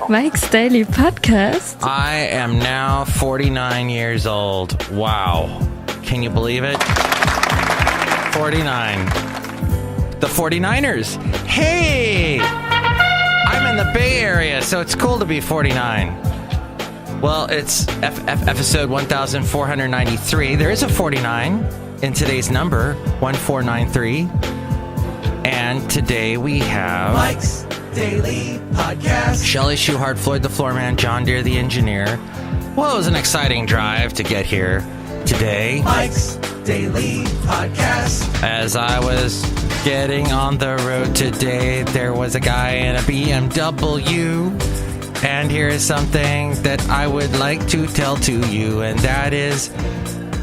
Mike's Daily Podcast. I am now 49 years old. Wow. Can you believe it? 49. The 49ers. Hey! I'm in the Bay Area, so it's cool to be 49. Well, it's episode 1493. There is a 49 in today's number, 1493. And today we have Mike's Daily Podcast. Chely Shoehart, Floyd the Floorman, John Deere the engineer. Well, it was an exciting drive to get here today. Mike's Daily Podcast. As I was getting on the road today, there was a guy in a BMW. And here is something that I would like to tell to you, and that is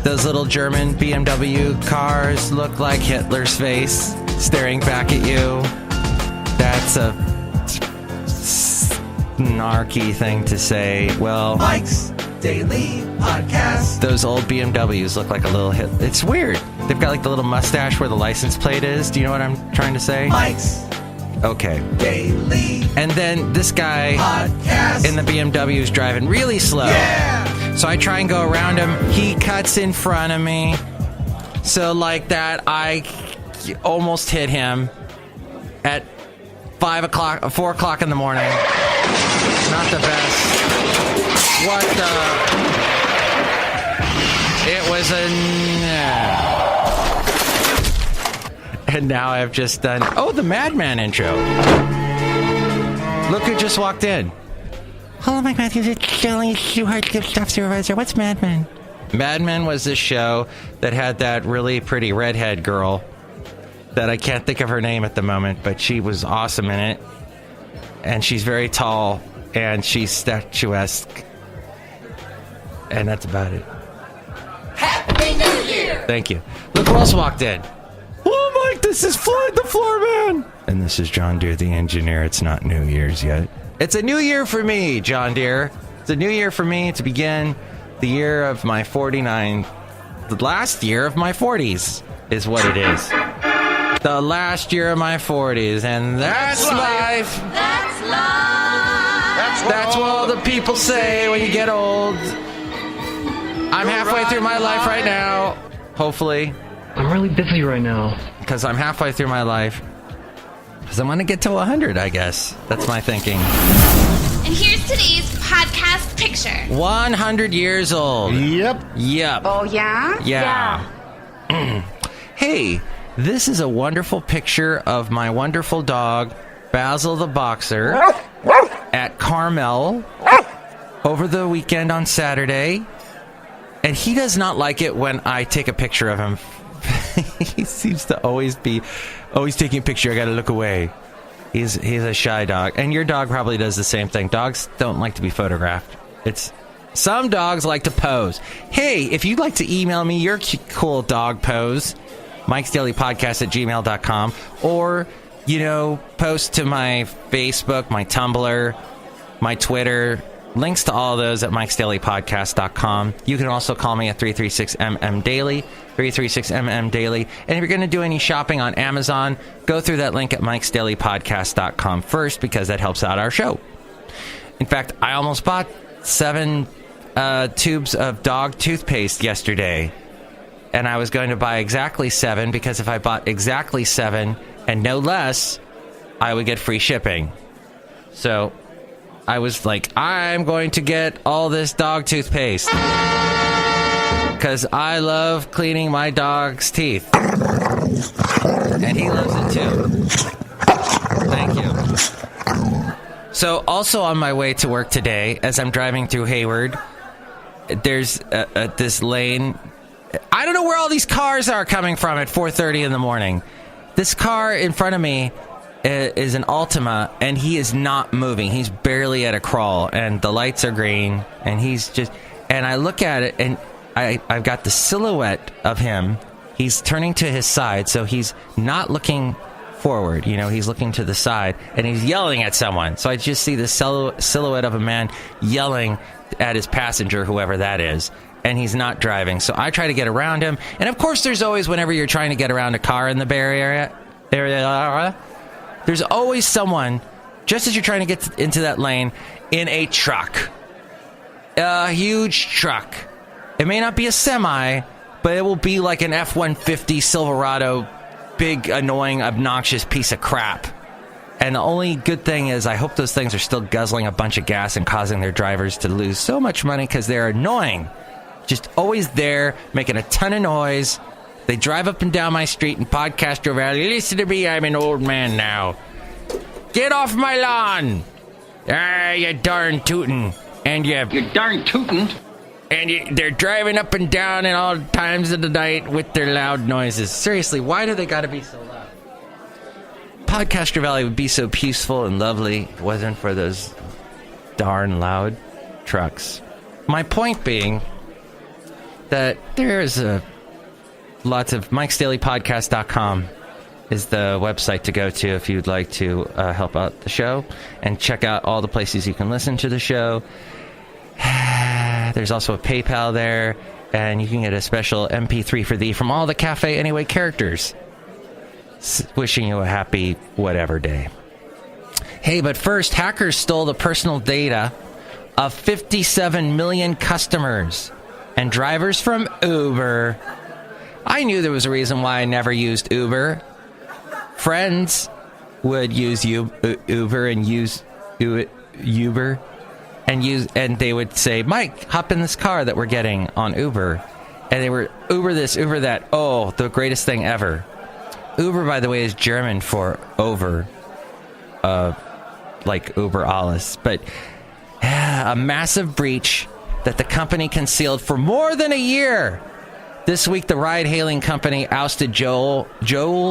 those little German BMW cars look like Hitler's face staring back at you. That's a snarky thing to say. Well, Mike's Daily Podcast. Those old BMWs look like a little hit. It's weird. They've got like the little mustache where the license plate is. Do you know what I'm trying to say? Mike's Okay. Daily And then this guy Podcast. in the BMW is driving really slow. Yeah! So I try and go around him. He cuts in front of me. So like that, I almost hit him at 4 o'clock in the morning. Not the best. What the? It was a... And now I've just done... Oh, the Madman intro. Look who just walked in. Hello, Mike Matthews. It's Chely Shoehart, gift shop supervisor. What's Madman? Madman was this show that had that really pretty redhead girl that I can't think of her name at the moment, but she was awesome in it. And she's very tall, and she's statuesque. And that's about it. Happy New Year! Thank you. Look who else walked in. Oh, Mike, this is Floyd the Floorman. And this is John Deere the engineer. It's not New Year's yet. It's a new year for me, John Deere. It's a new year for me to begin the year of my 49. The last year of my 40s is what it is. The last year of my 40s. And that's life. That's life. That's what all the people say when you get old. I'm halfway through my life right now. Hopefully. I'm really busy right now. Because I'm halfway through my life. Because I'm going to get to 100, I guess. That's my thinking. And here's today's podcast picture. 100 years old. Yep. Oh, yeah? Yeah. Hey, this is a wonderful picture of my wonderful dog, Basil the Boxer, at Carmel over the weekend on Saturday. And he does not like it when I take a picture of him. He seems to always taking a picture. I gotta look away. He's a shy dog. And your dog probably does the same thing. Dogs don't like to be photographed. Some dogs like to pose. Hey, if you'd like to email me your cool dog pose, mikesdailypodcast@gmail.com, or, post to my Facebook, my Tumblr, my Twitter. Links to all of those at MIKEs-DAILY-PODCAST.com. You can also call me at 336-MM-DAILY, 336-MM-DAILY. And if you're going to do any shopping on Amazon, go through that link at MIKES-DAILY-PODCAST.com first, because that helps out our show. In fact, I almost bought 7 tubes of dog toothpaste yesterday. And I was going to buy exactly 7, because if I bought exactly 7 and no less, I would get free shipping. So I was like, I'm going to get all this dog toothpaste because I love cleaning my dog's teeth. And he loves it too. Thank you. So also on my way to work today, as I'm driving through Hayward, there's this lane. I don't know where all these cars are coming from at 4:30 in the morning. This car in front of me is an Altima, and he is not moving. He's barely at a crawl, and the lights are green, and he's just... And I look at it, and I've got the silhouette of him. He's turning to his side, so he's not looking forward. He's looking to the side, and he's yelling at someone. So I just see the silhouette of a man yelling at his passenger, whoever that is, and he's not driving. So I try to get around him, and of course there's always, whenever you're trying to get around a car in the Bay Area, there's always someone just as you're trying to get into that lane, in a truck. A huge truck. It may not be a semi, but it will be like an F-150 Silverado, big, annoying, obnoxious piece of crap. And the only good thing is I hope those things are still guzzling a bunch of gas and causing their drivers to lose so much money because they're annoying. Just always there, making a ton of noise. They drive up and down my street in Podcaster Valley. Listen to me, I'm an old man now. Get off my lawn! Ah, you darn tootin'. And you darn tootin'. And they're driving up and down at all times of the night with their loud noises. Seriously, why do they gotta be so loud? Podcaster Valley would be so peaceful and lovely if it wasn't for those darn loud trucks. My point being that there's lots of MIKEs-DAILY-PODCAST.com is the website to go to if you'd like to help out the show and check out all the places you can listen to the show. There's also a PayPal there, and you can get a special MP3 for thee from all the Cafe Anyway characters. Wishing you a happy whatever day. Hey, but first, hackers stole the personal data of 57 million customers and drivers from Uber. I knew there was a reason why I never used Uber. Friends would use Uber and use Uber and they would say, Mike, hop in this car that we're getting on Uber. And they were Uber this, Uber that. Oh, the greatest thing ever. Uber, by the way, is German for over, like Uber alles. But a massive breach that the company concealed for more than a year. This week, the ride-hailing company ousted Joe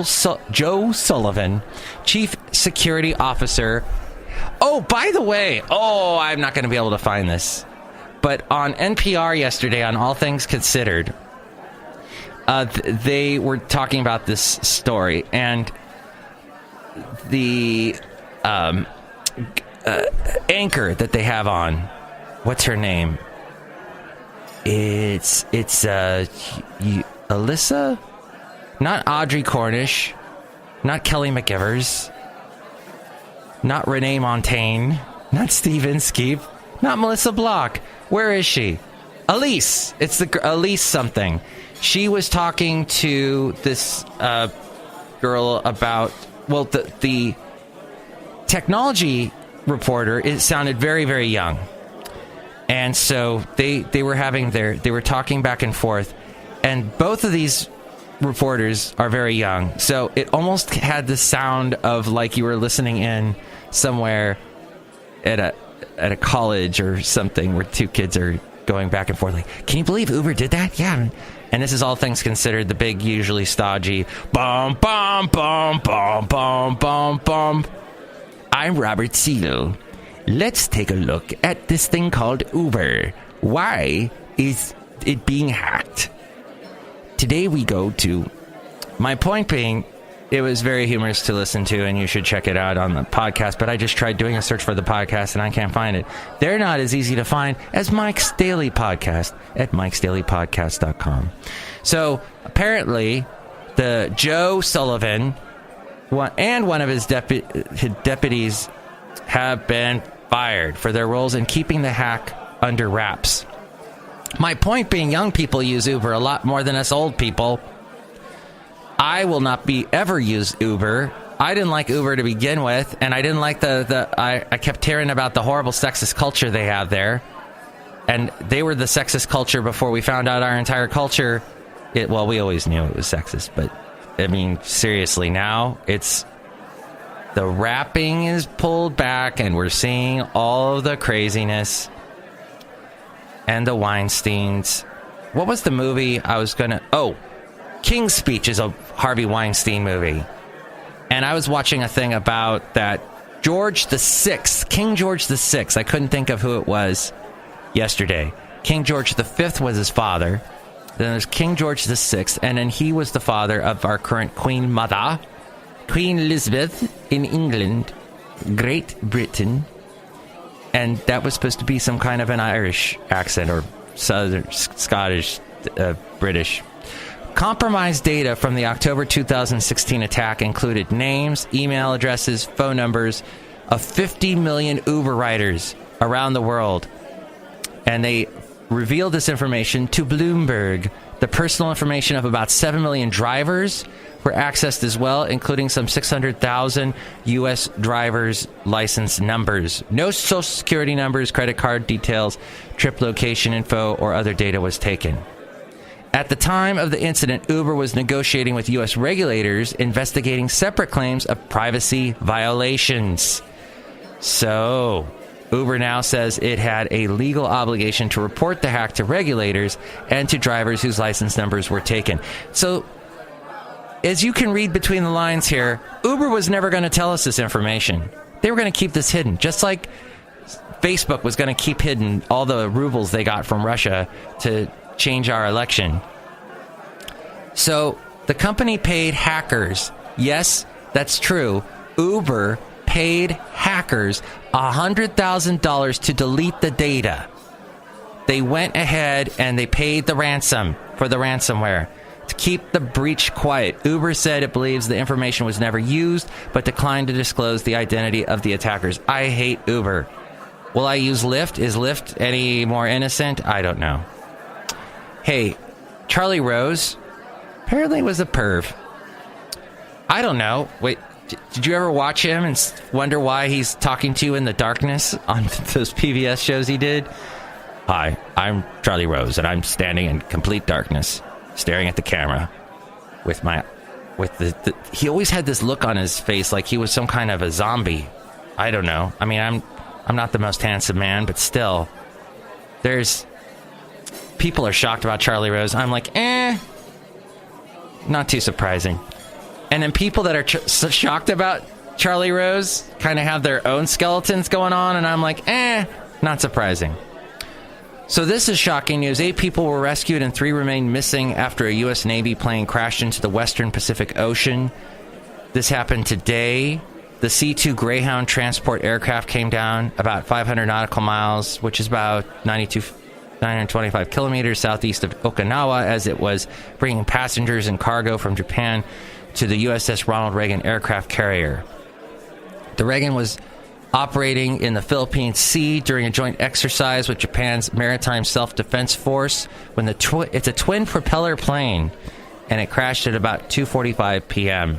Sullivan, chief security officer. Oh, by the way, I'm not going to be able to find this. But on NPR yesterday, on All Things Considered, they were talking about this story, and the anchor that they have on, what's her name? It's Alyssa, not Audrey Cornish, not Kelly McGivers, not Renee Montaigne, not Steve Inskeep, not Melissa Block. Where is she? Elise. It's the Elise something. She was talking to this girl about, well, the technology reporter. It sounded very, very young. And so they were they were talking back and forth, and both of these reporters are very young. So it almost had the sound of like you were listening in somewhere at a college or something where two kids are going back and forth like, can you believe Uber did that? Yeah. And this is All Things Considered, the big, usually stodgy, bum, bum, bum, bum, bum, bum, bum. I'm Robert Seale. Let's take a look at this thing called Uber. Why is it being hacked? Today we go to... My point being, it was very humorous to listen to, and you should check it out on the podcast, but I just tried doing a search for the podcast, and I can't find it. They're not as easy to find as Mike's Daily Podcast at MIKEs-DAILY-PODCAST.com. So, apparently, the Joe Sullivan and one of his deputies have been fired for their roles in keeping the hack under wraps. My point being, young people use Uber a lot more than us old people. I will not ever use Uber. I didn't like Uber to begin with, and I didn't like I kept hearing about the horrible sexist culture they have there. And they were the sexist culture before we found out our entire culture. Well, we always knew it was sexist, but I mean, seriously, now it's the wrapping is pulled back, and we're seeing all of the craziness and the Weinsteins. What was the movie I was gonna... Oh, King's Speech is a Harvey Weinstein movie. And I was watching a thing about that George the Sixth, King George the Sixth. I couldn't think of who it was yesterday. King George the Fifth was his father. Then there's King George the Sixth, and then he was the father of our current Queen Mother, Queen Elizabeth in England, Great Britain. And that was supposed to be some kind of an Irish accent or Southern, Scottish, British. Compromised data from the October 2016 attack included names, email addresses, phone numbers, of 50 million Uber riders around the world. And they revealed this information to Bloomberg. The personal information of about 7 million drivers were accessed as well, including some 600,000 U.S. drivers' license numbers. No social security numbers, credit card details, trip location info, or other data was taken. At the time of the incident, Uber was negotiating with U.S. regulators investigating separate claims of privacy violations. So, Uber now says it had a legal obligation to report the hack to regulators and to drivers whose license numbers were taken. So, as you can read between the lines here, Uber was never going to tell us this information. They were going to keep this hidden, just like Facebook was going to keep hidden all the rubles they got from Russia to change our election. So, the company paid hackers. Yes, that's true. Uber paid hackers $100,000 to delete the data. They went ahead and they paid the ransom for the ransomware to keep the breach quiet. Uber said it believes the information was never used, but declined to disclose the identity of the attackers. I hate Uber. Will I use Lyft? Is Lyft any more innocent? I don't know. Hey, Charlie Rose apparently was a perv. I don't know. Wait. Did you ever watch him and wonder why he's talking to you in the darkness on those PBS shows he did? Hi, I'm Charlie Rose, and I'm standing in complete darkness, staring at the camera with the he always had this look on his face like he was some kind of a zombie. I don't know. I mean, I'm not the most handsome man, but still, people are shocked about Charlie Rose. I'm like, not too surprising. And then people that are shocked about Charlie Rose kind of have their own skeletons going on, and I'm like, not surprising. So this is shocking news. 8 people were rescued and 3 remain missing after a U.S. Navy plane crashed into the western Pacific Ocean. This happened today. The C-2 Greyhound transport aircraft came down about 500 nautical miles, which is about 925 kilometers southeast of Okinawa, as it was bringing passengers and cargo from Japan to the USS Ronald Reagan aircraft carrier. The Reagan was operating in the Philippine Sea during a joint exercise with Japan's Maritime Self-Defense Force when it's a twin propeller plane, and it crashed at about 2:45 p.m.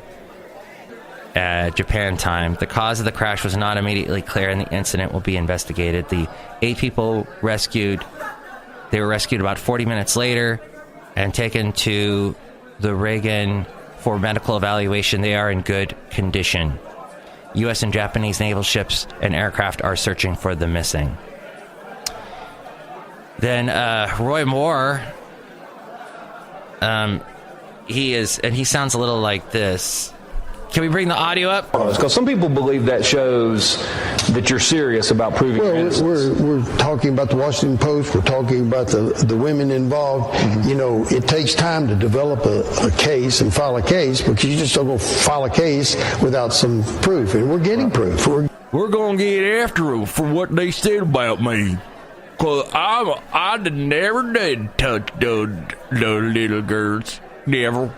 at Japan time. The cause of the crash was not immediately clear, and the incident will be investigated. The 8 people rescued, they were rescued about 40 minutes later and taken to the Reagan for medical evaluation. They are in good condition. U.S. and Japanese naval ships and aircraft are searching for the missing. Then Roy Moore, he sounds a little like this. Can we bring the audio up? Because some people believe that shows that you're serious about proving your innocence. We're talking about the Washington Post. We're talking about the women involved. Mm-hmm. You know, it takes time to develop a case and file a case, because you just don't go file a case without some proof. And we're getting proof. We're going to get after them for what they said about me. Because I never did touch those little girls. Never.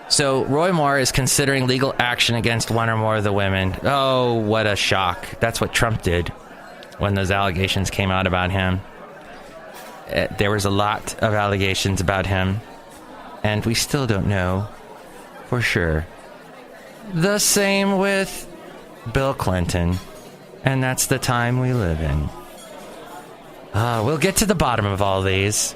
So Roy Moore is considering legal action against one or more of the women. Oh, what a shock. That's what Trump did when those allegations came out about him. There was a lot of allegations about him, and we still don't know for sure. The same with Bill Clinton, and that's the time we live in. We'll get to the bottom of all these.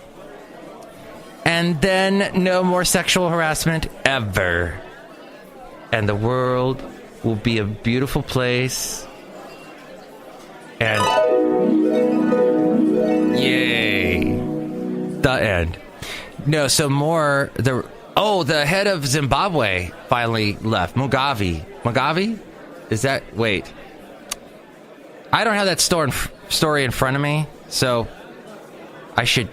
And then no more sexual harassment ever. And the world will be a beautiful place. And yay. The end. No, so more the head of Zimbabwe finally left. Mugabe? Is that, wait. I don't have that story in front of me, so I should.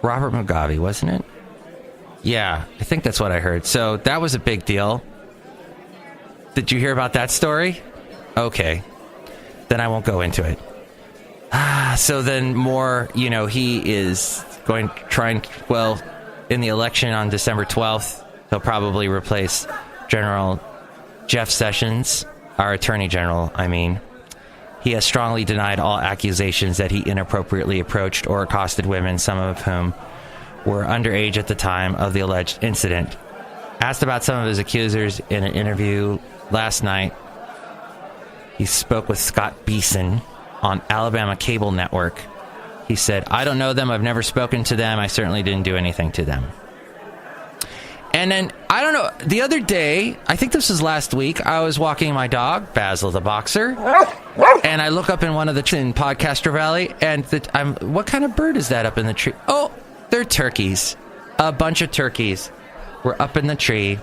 Robert Mugabe, wasn't it? Yeah, I think that's what I heard. So that was a big deal. Did you hear about that story? Okay. Then I won't go into it. So then more, he is going to try and, in the election on December 12th, he'll probably replace General Jeff Sessions our Attorney General, he has strongly denied all accusations that he inappropriately approached or accosted women, some of whom were underage at the time of the alleged incident. Asked about some of his accusers in an interview last night, he spoke with Scott Beeson on Alabama Cable Network. He said, "I don't know them. I've never spoken to them. I certainly didn't do anything to them." And then, I don't know, the other day, I think this was last week, I was walking my dog, Basil the Boxer, and I look up in one of the trees in Podcaster Valley, and what kind of bird is that up in the tree? Oh, they're turkeys. A bunch of turkeys were up in the tree.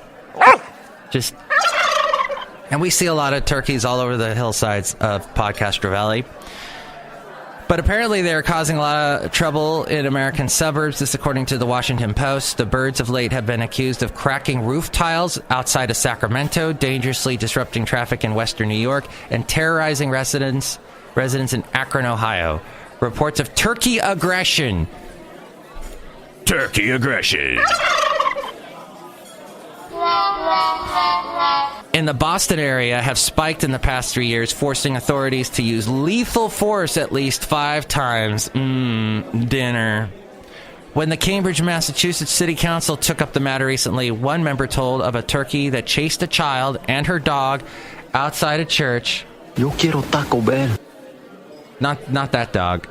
And we see a lot of turkeys all over the hillsides of Podcaster Valley. But apparently they're causing a lot of trouble in American suburbs. This according to the Washington Post. The birds of late have been accused of cracking roof tiles outside of Sacramento, dangerously disrupting traffic in western New York, and terrorizing residents in Akron, Ohio. Reports of turkey aggression. Turkey aggression. In the Boston area have spiked in the past 3 years, forcing authorities to use lethal force at least 5 times. Dinner. When the Cambridge, Massachusetts City Council took up the matter recently, one member told of a turkey that chased a child and her dog outside a church. Yo quiero Taco Bell. Not that dog.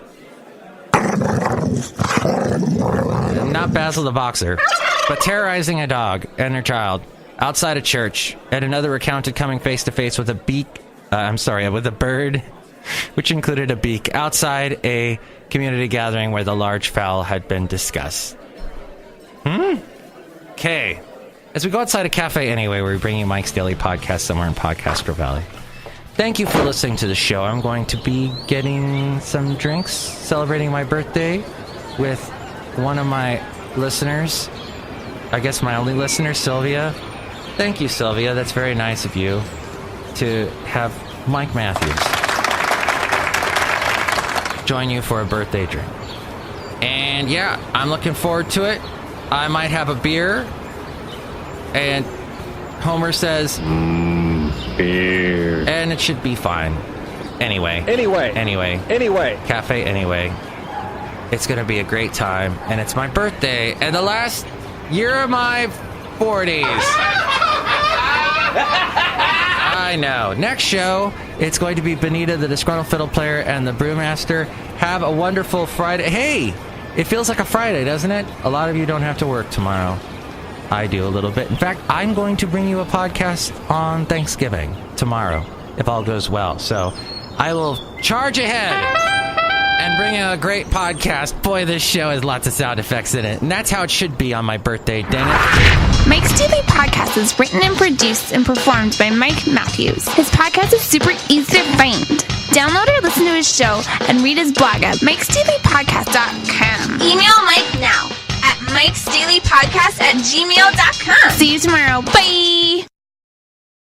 Not Basil the Boxer, but terrorizing a dog and her child outside a church, and another recounted coming face to face with with a bird, which included a beak, outside a community gathering where the large fowl had been discussed. Okay. As we go outside a cafe anyway, we're bringing Mike's Daily Podcast somewhere in Podcaster Valley. Thank you for listening to the show. I'm going to be getting some drinks, celebrating my birthday with one of my listeners. I guess my only listener, Sylvia. Thank you, Sylvia. That's very nice of you to have Mike Matthews join you for a birthday drink. And yeah, I'm looking forward to it. I might have a beer. And Homer says, beer. And it should be fine. Anyway. Cafe anyway. It's going to be a great time. And it's my birthday. And the last year of my 40s. I know. Next show, it's going to be Benita, the Disgruntled Fiddle Player, and the Brewmaster. Have a wonderful Friday. Hey, it feels like a Friday, doesn't it? A lot of you don't have to work tomorrow. I do a little bit. In fact, I'm going to bring you a podcast on Thanksgiving tomorrow, if all goes well. So I will charge ahead and bring you a great podcast. Boy, this show has lots of sound effects in it. And that's how it should be on my birthday, dang it. Mike's Daily Podcast is written and produced and performed by Mike Matthews. His podcast is super easy to find. Download or listen to his show and read his blog at MIKEs-DAILY-PODCAST.com. Email Mike now at MIKEs-DAILY-PODCAST@gmail.com. See you tomorrow. Bye!